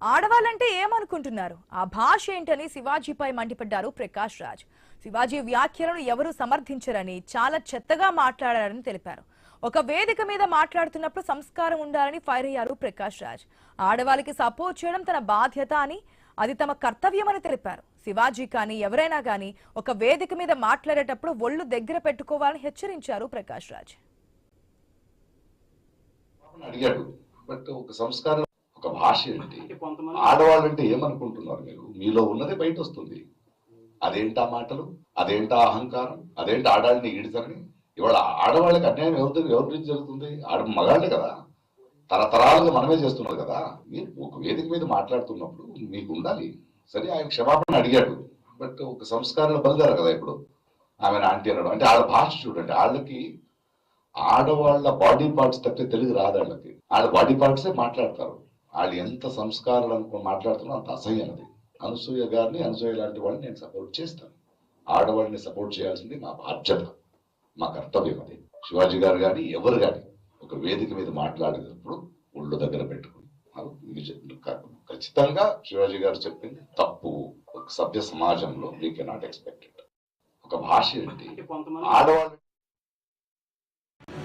ఆడవాళ్ళంటే ఏమనుకుంటున్నారు? ఆ భాష ఏంటని శివాజీపై మండిపడ్డారు ప్రకాష్ రాజ్. శివాజీ వ్యాఖ్యలను ఎవరూ సమర్థించరని, చాలా చెత్తగా మాట్లాడారని తెలిపారు. ఒక వేదిక మీద మాట్లాడుతున్నప్పుడు సంస్కారం ఉండాలని ఫైర్ అయ్యారు ప్రకాష్ రాజ్. ఆడవాళ్ళకి సపోర్ట్ చేయడం తన బాధ్యత అని, అది తమ కర్తవ్యమని తెలిపారు. శివాజీ కానీ ఎవరైనా కానీ ఒక వేదిక మీద మాట్లాడేటప్పుడు ఒళ్ళు దగ్గర పెట్టుకోవాలని హెచ్చరించారు ప్రకాష్ రాజ్. అడిగాడు బట్ ఒక సంస్కారం, ఒక భాష ఏంటి, ఆడవాళ్ళంటే ఏమనుకుంటున్నారు మీరు? మీలో ఉన్నదే బయట వస్తుంది. అదేంటా మాటలు, అదేంటా అహంకారం, అదేంటి ఆడాళ్ళని ఈడితరని. ఇవాళ ఆడవాళ్ళకి అన్యాయం ఎవరి నుంచి జరుగుతుంది? మగాళ్ళే కదా, తరతరాలుగా మనమే చేస్తున్నారు కదా. మీరు ఒక వేదిక మీద మాట్లాడుతున్నప్పుడు మీకు ఉండాలి. సరే, ఆయన క్షమాపణ అడిగాడు బట్ ఒక సంస్కారాలు బలిదారు కదా. ఇప్పుడు ఆమె ఆంటీ అనడం అంటే వాళ్ళ భాష చూడండి. వాళ్ళకి ఆడవాళ్ళ బాడీ పార్ట్స్ తప్పితే తెలుగు రాదు. వాళ్ళకి వాళ్ళ బాడీ పార్ట్సే మాట్లాడతారు. వాళ్ళు ఎంత సంస్కారాలు అనుకో మాట్లాడుతున్నా అంత అసహ్యం. అది అనసూయ గారిని, అనసూయ లాంటి వాళ్ళని నేను సపోర్ట్ చేస్తాను. ఆడవాళ్ళని సపోర్ట్ చేయాల్సింది మా బాధ్యత, మా కర్తవ్యం. అది శివాజీ గారు కానీ ఎవరు కానీ ఒక వేదిక మీద మాట్లాడేటప్పుడు ఒళ్ళు దగ్గర పెట్టుకుని ఖచ్చితంగా శివాజీ గారు చెప్పింది తప్పు. ఒక సభ్య సమాజంలో వీ కెనాట్ ఎక్స్పెక్ట్ ఇట్. ఒక భాష ఏంటి, ఆడవాళ్ళు